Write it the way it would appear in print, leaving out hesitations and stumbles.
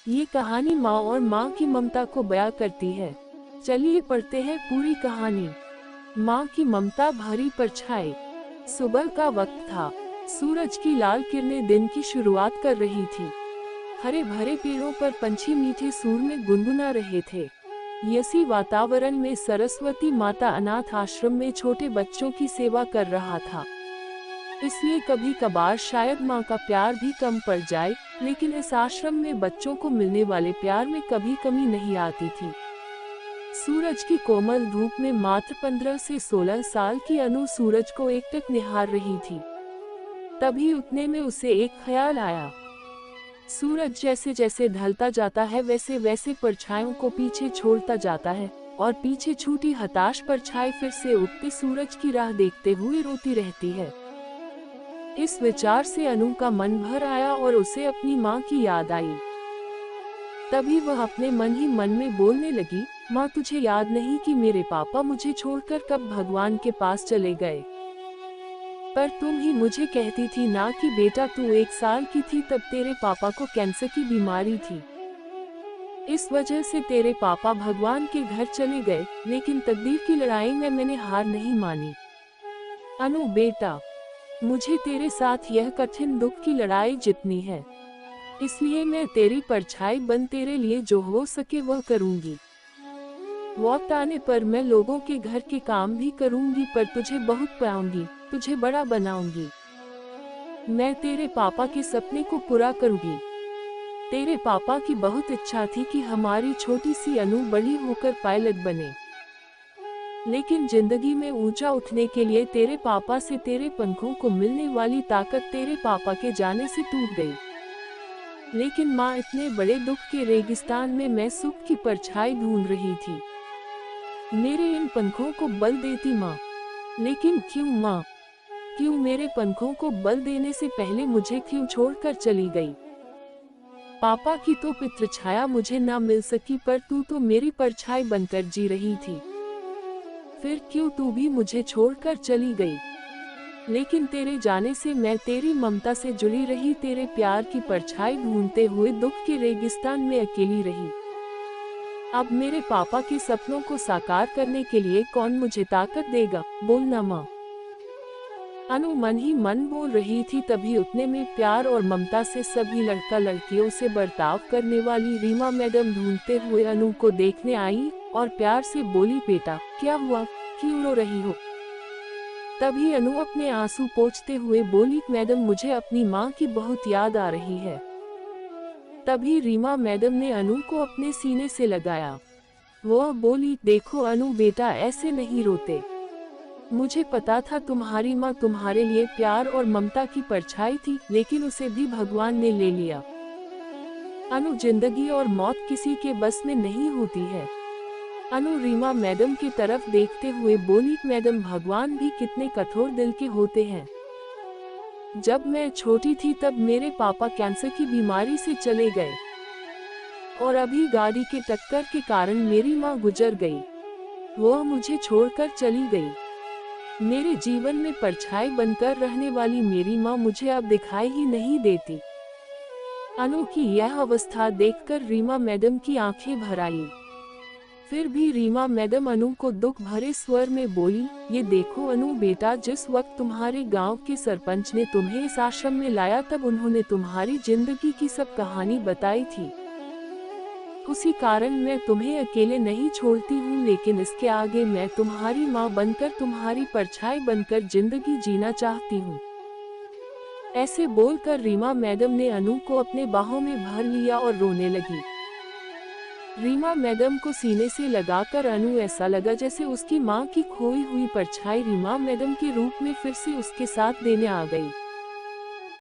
ये कहानी माँ और माँ की ममता को बयां करती है। चलिए पढ़ते हैं पूरी कहानी। माँ की ममता भरी परछाई। सुबह का वक्त था। सूरज की लाल किरणें दिन की शुरुआत कर रही थी। हरे भरे पेड़ों पर पंछी मीठे सुर में गुनगुना रहे थे। यसी वातावरण में सरस्वती माता अनाथ आश्रम में छोटे बच्चों की सेवा कर रहा था। इसलिए कभी कभार शायद माँ का प्यार भी कम पड़ जाए, लेकिन इस आश्रम में बच्चों को मिलने वाले प्यार में कभी कमी नहीं आती थी। सूरज की कोमल धूप में मात्र 15 से 16 साल की अनु सूरज को एकटक निहार रही थी। तभी उतने में उसे एक ख्याल आया। सूरज जैसे जैसे ढलता जाता है वैसे वैसे परछाइयों को पीछे छोड़ता जाता है, और पीछे छूटी हताश परछाई फिर से उगते सूरज की राह देखते हुए रोती रहती है। इस विचार से अनु का मन भर आया और उसे अपनी माँ की याद आई। तभी वह अपने मन ही मन में बोलने लगी, माँ तुझे याद नहीं कि मेरे पापा मुझे छोड़कर कब भगवान के पास चले गए। पर तुम ही मुझे कहती थी ना कि बेटा तू 1 साल की थी तब तेरे पापा को कैंसर की बीमारी थी। इस वजह से तेरे पापा भगवान के घर चले गए, लेकिन तकदीर की लड़ाई में मैंने हार नहीं मानी। अनु बेटा, मुझे तेरे साथ यह कठिन दुख की लड़ाई जीतनी है, इसलिए मैं तेरी परछाई बन तेरे लिए जो हो सके वह करूंगी। वक्त आने पर मैं लोगों के घर के काम भी करूंगी, पर तुझे बहुत पाऊंगी, तुझे बड़ा बनाऊंगी। मैं तेरे पापा के सपने को पूरा करूंगी। तेरे पापा की बहुत इच्छा थी कि हमारी छोटी सी अनु बड़ी होकर पायलट बने, लेकिन जिंदगी में ऊंचा उठने के लिए तेरे पापा से तेरे पंखों को मिलने वाली ताकत तेरे पापा के जाने से टूट गई। लेकिन माँ, इतने बड़े दुख के रेगिस्तान में मैं सुख की परछाई ढूंढ रही थी। मेरे इन पंखों को बल देती माँ। लेकिन क्यों माँ, क्यों मेरे पंखों को बल देने से पहले मुझे क्यों छोड़कर चली गई? पापा की तो पितृ छाया मुझे ना मिल सकी, पर तू तो मेरी परछाई बनकर जी रही थी। फिर क्यों तू भी मुझे छोड़कर चली गई? लेकिन तेरे जाने से मैं तेरी ममता से जुड़ी रही, तेरे प्यार की परछाई ढूंढते हुए दुख के रेगिस्तान में अकेली रही। अब मेरे पापा के सपनों को साकार करने के लिए कौन मुझे ताकत देगा? बोलना माँ। अनु मन ही मन बोल रही थी। तभी उतने में प्यार और ममता से सभी लड़का लड़कियों से बर्ताव करने वाली रीमा मैडम ढूंढते हुए अनु को देखने आई और प्यार से बोली, बेटा क्या हुआ, क्यों रो रही हो? तभी अनु अपने आंसू पोंछते हुए बोली, मैडम मुझे अपनी माँ की बहुत याद आ रही है। तभी रीमा मैडम ने अनु को अपने सीने से लगाया। वह बोली, देखो अनु बेटा, ऐसे नहीं रोते। मुझे पता था तुम्हारी माँ तुम्हारे लिए प्यार और ममता की परछाई थी, लेकिन उसे भी भगवान ने ले लिया। अनु, जिंदगी और मौत किसी के बस में नहीं होती है। अनु रीमा मैडम की तरफ देखते हुए बोली, मैडम भगवान भी कितने कठोर दिल के होते हैं। जब मैं छोटी थी तब मेरे पापा कैंसर की बीमारी से चले गए, और अभी गाड़ी के टक्कर के कारण मेरी माँ गुजर गई। वह मुझे छोड़कर चली गई। मेरे जीवन में परछाई बनकर रहने वाली मेरी माँ मुझे अब दिखाई ही नहीं देती। अनु की यह अवस्था देखकर रीमा मैडम की आंखें भर आईं। फिर भी रीमा मैडम अनु को दुख भरे स्वर में बोली, ये देखो अनु बेटा, जिस वक्त तुम्हारे गांव के सरपंच ने तुम्हें इस आश्रम में लाया तब उन्होंने तुम्हारी जिंदगी की सब कहानी बताई थी। उसी कारण मैं तुम्हें अकेले नहीं छोड़ती हूँ, लेकिन इसके आगे मैं तुम्हारी माँ बनकर, तुम्हारी परछाई बनकर जिंदगी जीना चाहती हूँ। ऐसे बोलकर रीमा मैडम ने अनु को अपने बाहों में भर लिया और रोने लगी। रीमा मैडम को सीने से लगाकर अनु ऐसा लगा जैसे उसकी माँ की खोई हुई परछाई रीमा मैडम के रूप में फिर से उसके साथ देने आ गई।